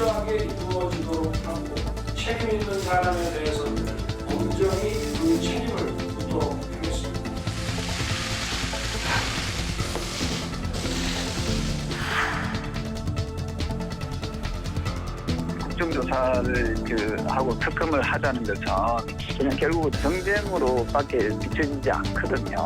공정하게 이루어지도록 하고 책임 있는 사람에 대해서는 공정히 그 책임을 묻도록 하겠습니다. 국정조사를 하고 특검을 하자는 것은 그냥 결국 정쟁으로밖에 비춰지지 않거든요.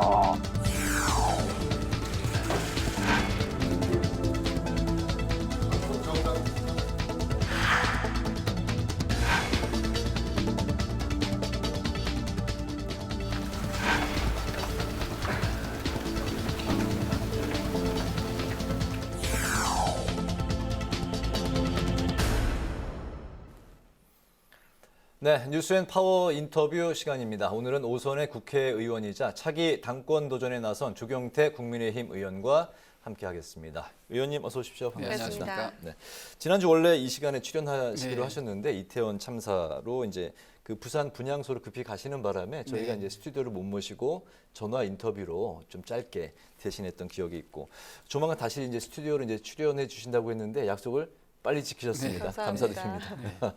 네, 뉴스앤파워 인터뷰 시간입니다. 오늘은 오선의 국회의원이자 차기 당권 도전에 나선 조경태 국민의힘 의원과 함께하겠습니다. 의원님 어서 오십시오. 반갑습니다. 안녕하십니까. 네, 지난주 원래 이 시간에 출연하시기로 네. 하셨는데 이태원 참사로 이제 그 부산 분향소로 급히 가시는 바람에 저희가 네. 이제 스튜디오를 못 모시고 전화 인터뷰로 좀 짧게 대신했던 기억이 있고 조만간 다시 이제 스튜디오로 이제 출연해 주신다고 했는데 약속을 빨리 지키셨습니다. 네, 감사합니다. 감사드립니다.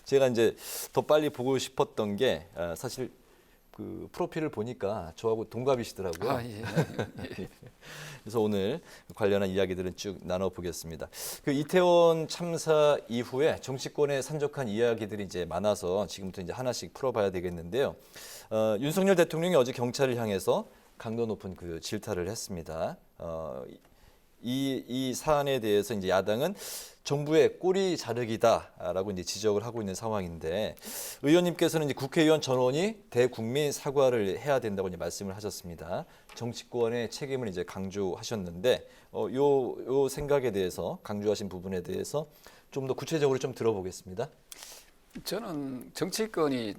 제가 이제 더 빨리 보고 싶었던 게 사실 그 프로필을 보니까 저하고 동갑이시더라고요. 아, 예. 그래서 오늘 관련한 이야기들은 쭉 나눠보겠습니다. 그 이태원 참사 이후에 정치권에 산적한 이야기들이 이제 많아서 지금부터 이제 하나씩 풀어봐야 되겠는데요. 윤석열 대통령이 어제 경찰을 향해서 강도 높은 그 질타를 했습니다. 이 사안에 대해서 이제 야당은 정부의 꼬리 자르기다라고 이제 지적을 하고 있는 상황인데 의원님께서는 이제 국회의원 전원이 대국민 사과를 해야 된다고 이제 말씀을 하셨습니다. 정치권의 책임을 이제 강조하셨는데 요 생각에 대해서 강조하신 부분에 대해서 좀 더 구체적으로 좀 들어보겠습니다. 저는 정치권이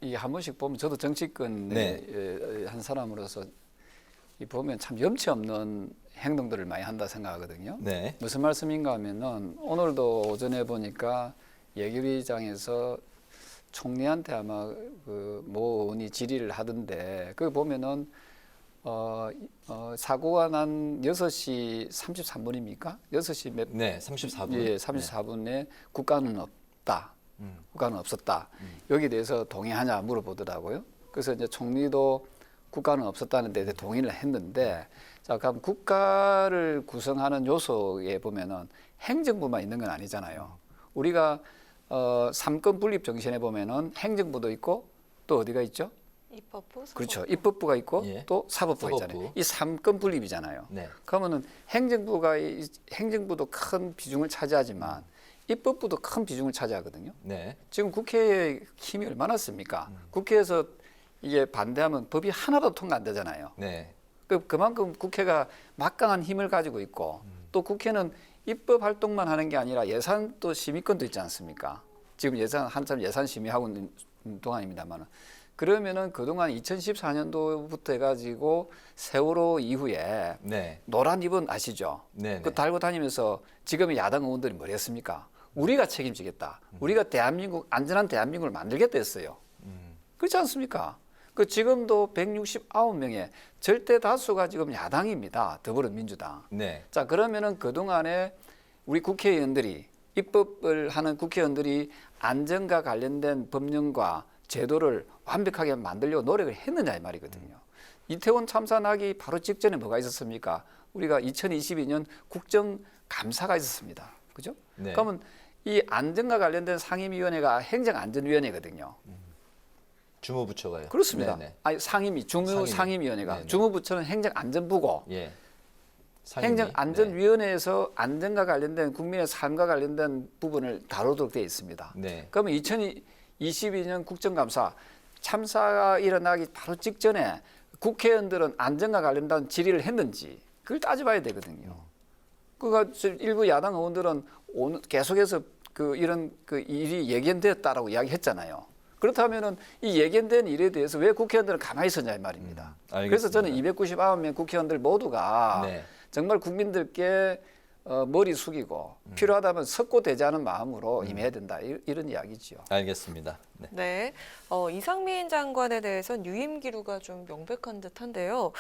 이 한 번씩 보면 저도 정치권의 네. 한 사람으로서 이 보면 참 염치 없는 행동들을 많이 한다 생각하거든요. 네. 무슨 말씀인가 하면은 오늘도 오전에 보니까 예결위장에서 총리한테 아마 그 모 의원이 질의를 하던데 그 보면은 사고가 난 6시 33분입니까? 6시 몇? 네, 34분. 예, 34분에 국가는 없다. 국가는 없었다. 여기에 대해서 동의하냐 물어보더라고요. 그래서 이제 총리도 국가는 없었다는 데 동의를 했는데 자, 그럼 국가를 구성하는 요소에 보면은 행정부만 있는 건 아니잖아요. 우리가 삼권 분립 정신에 보면은 행정부도 있고 또 어디가 있죠? 입법부, 사법부. 그렇죠. 입법부가 있고 예. 또 사법부가 사법부. 있잖아요. 이 삼권 분립이잖아요. 네. 그러면은 행정부도 큰 비중을 차지하지만 입법부도 큰 비중을 차지하거든요. 네. 지금 국회의 힘이 얼마나 습니까? 국회에서 이게 반대하면 법이 하나도 통과 안 되잖아요. 네. 그만큼 국회가 막강한 힘을 가지고 있고 또 국회는 입법 활동만 하는 게 아니라 예산도 심의권도 있지 않습니까? 지금 한참 예산 심의하고 있는 동안입니다만 그러면은 그동안 2014년도부터 해가지고 세월호 이후에 네. 노란 리본 아시죠? 네. 그 달고 다니면서 지금의 야당 의원들이 뭐라 했습니까? 우리가 책임지겠다. 우리가 대한민국 안전한 대한민국을 만들겠다 했어요. 그렇지 않습니까? 그 지금도 169명의 절대 다수가 지금 야당입니다. 더불어민주당. 네. 자, 그러면은 그동안에 우리 국회의원들이 입법을 하는 국회의원들이 안전과 관련된 법령과 제도를 완벽하게 만들려고 노력을 했느냐 이 말이거든요. 이태원 참사 나기 바로 직전에 뭐가 있었습니까? 우리가 2022년 국정감사가 있었습니다. 그죠? 네. 그러면 이 안전과 관련된 상임위원회가 행정안전위원회가 주무부처가요. 그렇습니다. 네. 네. 아니 상임위원회가 네네. 주무부처는 행정안전부고 예. 상임위. 행정안전위원회에서 안전과 관련된 국민의 삶과 관련된 부분을 다루도록 되어 있습니다. 네. 그러면 2022년 국정감사 참사가 일어나기 바로 직전에 국회의원들은 안전과 관련된 질의를 했는지 그걸 따져봐야 되거든요. 그가 일부 야당 의원들은 오늘 계속해서 이런 일이 예견되었다라고 이야기했잖아요. 그렇다면은 이 예견된 일에 대해서 왜 국회의원들은 가만히 있었냐 이 말입니다. 알겠습니다. 그래서 저는 299명 국회의원들 모두가 네. 정말 국민들께 머리 숙이고 필요하다면 석고대자하는 마음으로 임해야 된다. 이런 이야기지요. 알겠습니다. 네. 네, 이상민 장관에 대해서는 유임 기류가 좀 명백한 듯한데요.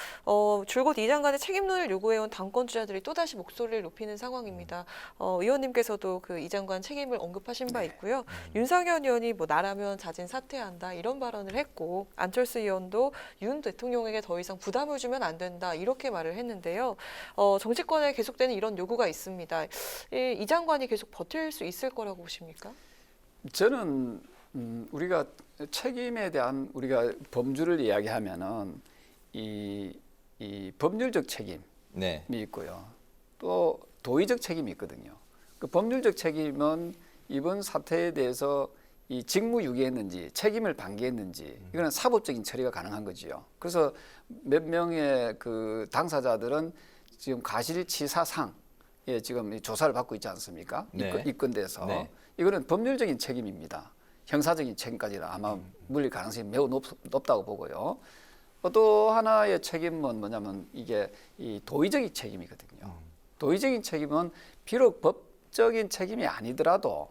줄곧 이 장관의 책임론을 요구해온 당권 주자들이 또다시 목소리를 높이는 상황입니다. 의원님께서도 그 이 장관 책임을 언급하신 바 있고요. 윤석열 의원이 뭐 나라면 자진 사퇴한다 이런 발언을 했고 안철수 의원도 윤 대통령에게 더 이상 부담을 주면 안 된다 이렇게 말을 했는데요. 정치권에 계속되는 이런 요구가 있습니다. 이 장관이 계속 버틸 수 있을 거라고 보십니까? 저는 우리가 책임에 대한 우리가 범주를 이야기하면은 이 법률적 책임이 네. 있고요. 또 도의적 책임이 있거든요. 그 법률적 책임은 이번 사태에 대해서 이 직무유기했는지 책임을 방기했는지 이거는 사법적인 처리가 가능한 거지요. 그래서 몇 명의 그 당사자들은 지금 가실치사상 예, 지금 조사를 받고 있지 않습니까? 네. 입건돼서 네. 이거는 법률적인 책임입니다. 형사적인 책임까지는 아마 물릴 가능성이 매우 높다고 보고요. 또 하나의 책임은 뭐냐면 이게 이 도의적인 책임이거든요. 도의적인 책임은 비록 법적인 책임이 아니더라도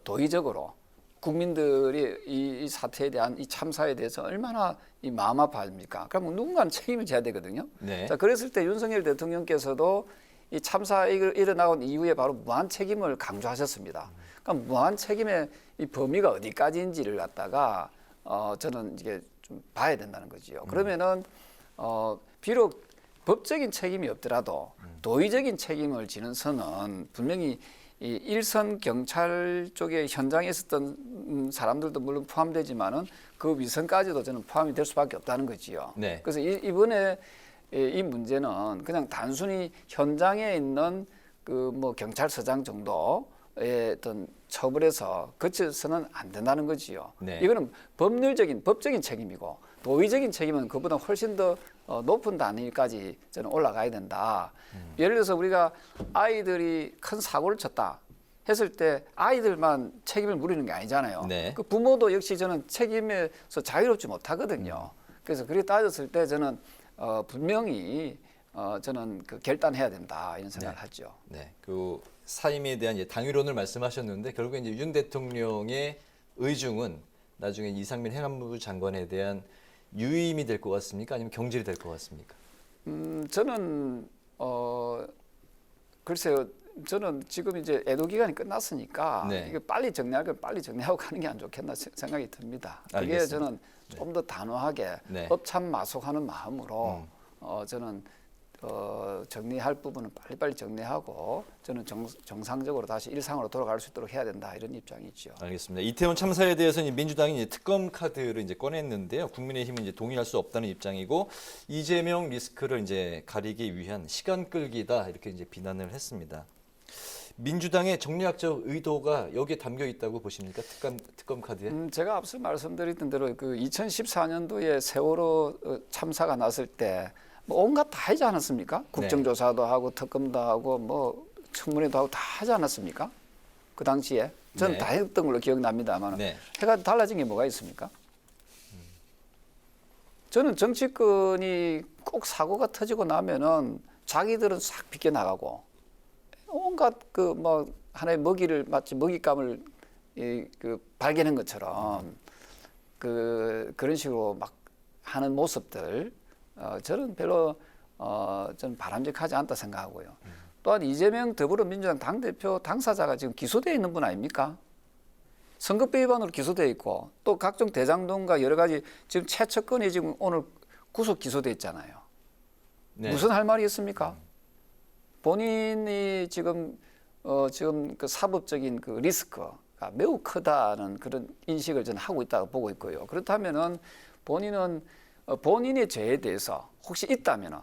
도의적으로 국민들이 이 사태에 대한 이 참사에 대해서 얼마나 이 마음 아파합니까? 그러면 누군가는 책임을 져야 되거든요. 네. 자, 그랬을 때 윤석열 대통령께서도 이 참사 일어나고 이후에 바로 무한 책임을 강조하셨습니다. 그러니까 무한 책임의 이 범위가 어디까지인지를 갖다가 저는 이게 좀 봐야 된다는 거지요. 그러면은 비록 법적인 책임이 없더라도 도의적인 책임을 지는 선은 분명히 이 일선 경찰 쪽에 현장에 있었던 사람들도 물론 포함되지만은 그 위선까지도 저는 포함이 될 수밖에 없다는 거지요. 네. 그래서 이번에 이 문제는 그냥 단순히 현장에 있는 그 뭐 경찰서장 정도의 어떤 처벌에서 그쳐서는 안 된다는 거지요. 네. 이거는 법적인 책임이고 도의적인 책임은 그보다 훨씬 더 높은 단위까지 저는 올라가야 된다. 예를 들어서 우리가 아이들이 큰 사고를 쳤다 했을 때 아이들만 책임을 물리는 게 아니잖아요. 네. 그 부모도 역시 저는 책임에서 자유롭지 못하거든요. 그래서 그렇게 따졌을 때 저는 분명히 저는 그 결단해야 된다 이런 생각을 하죠. 네. 그 사임에 대한 이제 당위론을 말씀하셨는데 결국 이제 윤 대통령의 의중은 나중에 이상민 행안부 장관에 대한 유임이 될 것 같습니까? 아니면 경질이 될 것 같습니까? 저는 글쎄요. 저는 지금 이제 애도 기간이 끝났으니까 네. 이게 빨리 정리할 건 빨리 정리하고 가는 게 안 좋겠나 생각이 듭니다. 그게 알겠습니다. 저는 좀 더 단호하게 네. 법참마속하는 마음으로 저는 정리할 부분은 빨리빨리 정리하고 저는 정상적으로 다시 일상으로 돌아갈 수 있도록 해야 된다 이런 입장이죠. 알겠습니다. 이태원 참사에 대해서는 민주당이 이제 특검 카드를 이제 꺼냈는데요. 국민의힘은 이제 동의할 수 없다는 입장이고 이재명 리스크를 이제 가리기 위한 시간 끌기다 이렇게 이제 비난을 했습니다. 민주당의 정략적 의도가 여기에 담겨 있다고 보십니까? 특검 카드에? 제가 앞서 말씀드렸던 대로 그 2014년도에 세월호 참사가 났을 때 뭐 온갖 다 하지 않았습니까? 국정조사도 하고 특검도 하고 뭐 청문회도 하고 다 하지 않았습니까? 그 당시에 저는 네. 다 했던 걸로 기억납니다만 네. 해가 달라진 게 뭐가 있습니까? 저는 정치권이 꼭 사고가 터지고 나면은 자기들은 싹 비껴나가고 온갖 그 뭐 하나의 먹이를 마치 먹잇감을 그 발견한 것처럼 그런 식으로 막 하는 모습들 저는 별로 저는 바람직하지 않다 생각하고요. 또한 이재명 더불어민주당 당대표 당사자가 지금 기소되어 있는 분 아닙니까? 선거법 위반으로 기소되어 있고 또 각종 대장동과 여러 가지 지금 최측근이 지금 오늘 구속 기소되어 있잖아요. 네. 무슨 할 말이 있습니까? 본인이 지금 그 사법적인 그 리스크가 매우 크다는 그런 인식을 저는 하고 있다고 보고 있고요. 그렇다면은 본인은 본인의 죄에 대해서 혹시 있다면은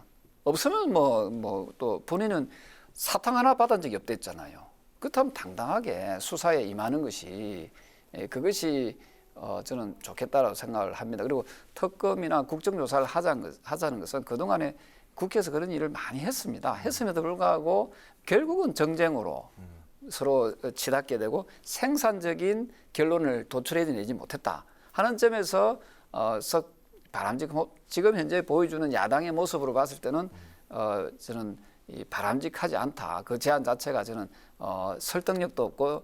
없으면 뭐 또 본인은 사탕 하나 받은 적이 없댔잖아요. 그렇다면 당당하게 수사에 임하는 것이 그것이 저는 좋겠다라고 생각을 합니다. 그리고 특검이나 국정조사를 하자는 것은 그동안에 국회에서 그런 일을 많이 했습니다. 했음에도 불구하고 결국은 정쟁으로 서로 치닫게 되고 생산적인 결론을 도출해내지 못했다 하는 점에서 썩 바람직하고 지금 현재 보여주는 야당의 모습으로 봤을 때는 저는 이 바람직하지 않다. 그 제안 자체가 저는 설득력도 없고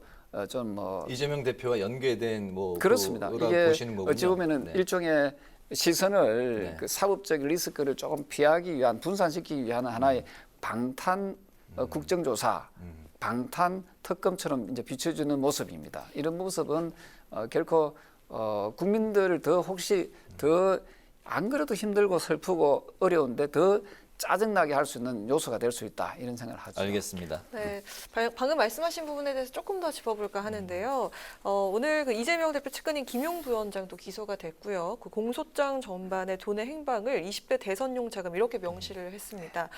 좀 뭐 이재명 대표와 연계된 뭐 그렇습니다. 거라고 이게 보시는 거군요. 어찌 보면은 네. 일종의 시선을 네. 그 사법적 리스크를 조금 피하기 위한 분산시키기 위한 하나의 방탄 국정조사, 방탄 특검처럼 이제 비춰주는 모습입니다. 이런 모습은 결코 국민들을 더 혹시 더 안 그래도 힘들고 슬프고 어려운데 더 짜증나게 할 수 있는 요소가 될 수 있다 이런 생각을 하죠. 알겠습니다. 네, 방금 말씀하신 부분에 대해서 조금 더 짚어볼까 하는데요. 오늘 그 이재명 대표 측근인 김용 부원장도 기소가 됐고요. 그 공소장 전반의 돈의 행방을 20대 대선용 자금 이렇게 명시를 했습니다.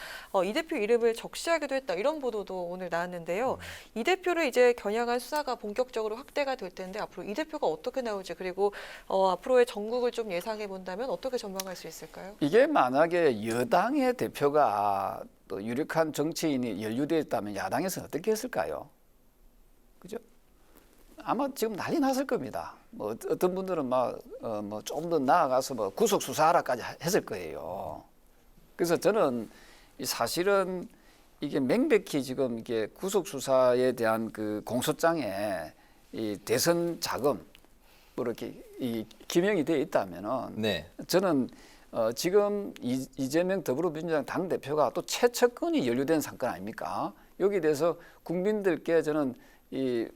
이 대표 이름을 적시하기도 했다 이런 보도도 오늘 나왔는데요. 이 대표를 이제 겨냥한 수사가 본격적으로 확대가 될 텐데 앞으로 이 대표가 어떻게 나올지 그리고 앞으로의 전국을 좀 예상해 본다면 어떻게 전망할 수 있을까요? 이게 만약에 여당의 대표가 또 유력한 정치인이 연루되어 있다면 야당에서 어떻게 했을까요? 그죠? 아마 지금 난리 났을 겁니다. 뭐 어떤 분들은 막 뭐 좀 더 나아가서 뭐 구속 수사하라까지 했을 거예요. 그래서 저는 사실은 이게 명백히 지금 이게 구속 수사에 대한 그 공소장에 이 대선 자금 뭐 이렇게 이 기명이 되어 있다면은 네. 저는 지금 이재명 더불어민주당 당대표가 또 최측근이 연루된 사건 아닙니까? 여기에 대해서 국민들께 저는 이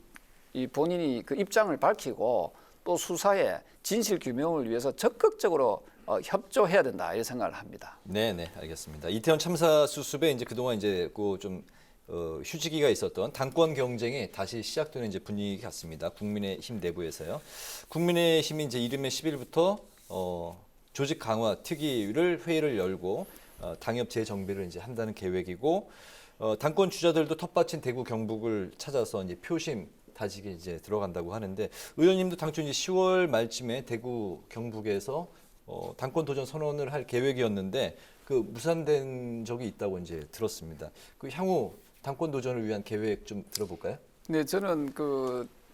본인이 그 입장을 밝히고 또 수사에 진실 규명을 위해서 적극적으로 협조해야 된다 이런 생각을 합니다. 네, 네, 알겠습니다. 이태원 참사 수습에 이제 그동안 이제 그 좀 휴지기가 있었던 당권 경쟁이 다시 시작되는 이제 분위기 같습니다. 국민의힘 내부에서요. 국민의힘이 이제 이듬해 10일부터 조직 강화 특위를 회의를 열고 당협 재정비를 이제 한다는 계획이고 당권 주자들도 텃밭인 대구 경북을 찾아서 이제 표심 다지게 이제 들어간다고 하는데 의원님도 당초 이제 10월 말쯤에 대구 경북에서 당권 도전 선언을 할 계획이었는데 그 무산된 적이 있다고 이제 들었습니다. 그 향후 당권 도전을 위한 계획 좀 들어볼까요? 네, 저는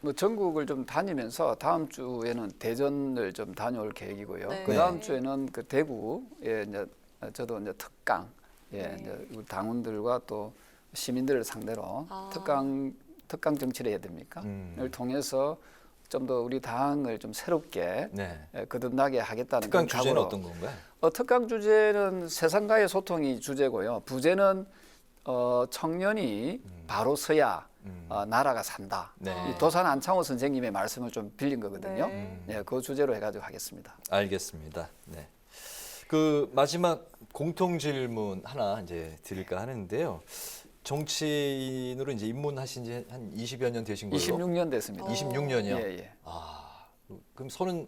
뭐 전국을 좀 다니면서 다음 주에는 대전을 좀 다녀올 계획이고요. 네. 그 다음 주에는 그 대구에 이제 저도 이제 특강, 이제 우리 당원들과 또 시민들을 상대로 특강 정치를 해야 됩니까? 을 통해서 좀 더 우리 당을 좀 새롭게 네. 거듭나게 하겠다는 특강 그런 주제는 각오로. 어떤 건가요? 특강 주제는 세상과의 소통이 주제고요. 부제는 청년이 바로 서야 나라가 산다. 네. 이 도산 안창호 선생님의 말씀을 좀 빌린 거거든요. 네. 네, 그 주제로 해가지고 하겠습니다. 알겠습니다. 네. 그 마지막 공통 질문 하나 이제 드릴까 하는데요. 정치인으로 이제 입문하신 지 한 20여 년 되신 걸로. 26년 됐습니다. 26년이요? 예. 그럼 30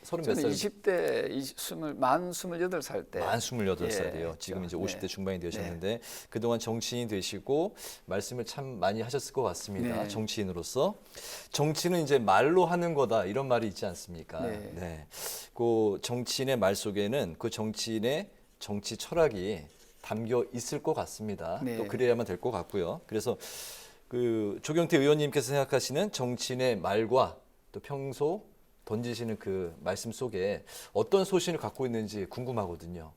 몇 저는 살? 20대 만 28살 때. 만 28살이요. 예, 지금 이제 그렇죠. 50대 중반이 되셨는데 그동안 정치인이 되시고 말씀을 참 많이 하셨을 것 같습니다. 네. 정치인으로서. 정치는 이제 말로 하는 거다 이런 말이 있지 않습니까? 네. 그 정치인의 말 속에는 그 정치인의 정치 철학이 담겨 있을 것 같습니다. 네. 또 그래야만 될 것 같고요. 그래서 그 조경태 의원님께서 생각하시는 정치인의 말과 또 평소 던지시는 그 말씀 속에 어떤 소신을 갖고 있는지 궁금하거든요.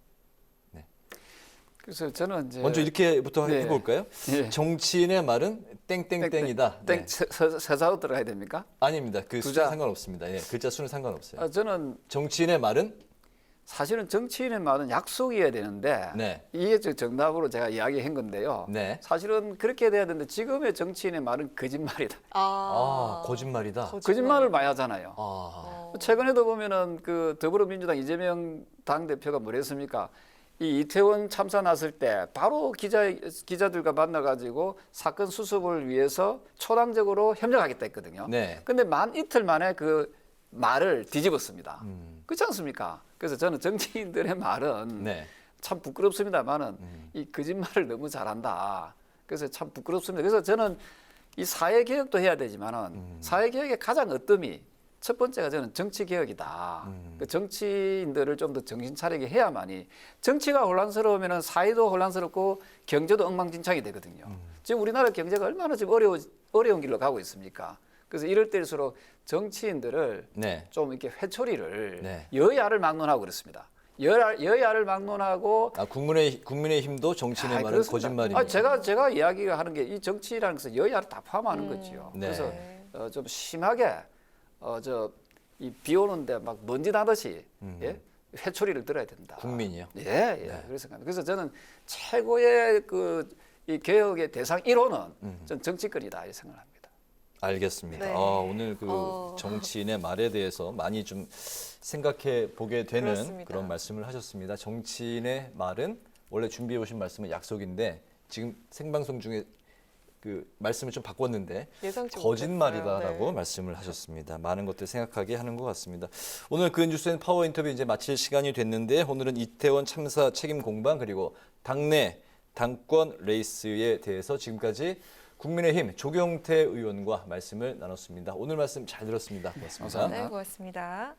그래서 저는 이제 먼저 이렇게부터 네. 해볼까요? 예. 정치인의 말은 땡땡땡이다. 네. 세자로 들어가야 됩니까? 아닙니다. 그 두 숫자 자. 상관없습니다. 예, 글자 수는 상관없어요. 저는 정치인의 말은 사실은 정치인의 말은 약속이어야 되는데 네. 이게 정답으로 제가 이야기한 건데요. 네. 사실은 그렇게 돼야 되는데 지금의 정치인의 말은 거짓말이다. 거짓말이다. 거짓말을 많이 하잖아요. 최근에도 보면은 그 더불어민주당 이재명 당대표가 뭐랬습니까? 이 이태원 참사 났을 때 바로 기자들과 만나가지고 사건 수습을 위해서 초당적으로 협력하겠다 했거든요. 네. 근데 만 이틀 만에 그 말을 뒤집었습니다. 그렇지 않습니까? 그래서 저는 정치인들의 말은 네. 참 부끄럽습니다만은 이 거짓말을 너무 잘한다. 그래서 참 부끄럽습니다. 그래서 저는 이 사회 개혁도 해야 되지만은 사회 개혁의 가장 어뜸이 첫 번째가 저는 정치 개혁이다. 그 정치인들을 좀 더 정신 차리게 해야만이 정치가 혼란스러우면은 사회도 혼란스럽고 경제도 엉망진창이 되거든요. 지금 우리나라 경제가 얼마나 지금 어려운 길로 가고 있습니까? 그래서 이럴 때일수록 정치인들을 네. 좀 이렇게 회초리를 네. 여야를 막론하고 그렇습니다. 여야를 막론하고 국민의힘도 정치인의 말은 그렇습니다. 거짓말입니다. 제가 이야기가 하는 게 이 정치라는 것은 여야를 다 포함하는 거지요. 네. 그래서 좀 심하게 이 비 오는데 막 먼지 나듯이 예? 회초리를 들어야 된다. 국민이요? 예. 네. 그래서 저는 최고의 이 개혁의 대상 1호는 전 정치권이다 이 생각합니다. 알겠습니다. 네. 오늘 정치인의 말에 대해서 많이 좀 생각해 보게 되는 그렇습니다. 그런 말씀을 하셨습니다. 정치인의 말은 원래 준비해 오신 말씀은 약속인데 지금 생방송 중에 그 말씀을 좀 바꿨는데 예상치 거짓말이다라고 못했어요. 네. 말씀을 하셨습니다. 많은 것들 생각하게 하는 것 같습니다. 오늘 그 뉴스엔 파워 인터뷰 이제 마칠 시간이 됐는데 오늘은 이태원 참사 책임 공방 그리고 당내 당권 레이스에 대해서 지금까지 국민의힘 조경태 의원과 말씀을 나눴습니다. 오늘 말씀 잘 들었습니다. 고맙습니다. 감사합니다. 네, 고맙습니다.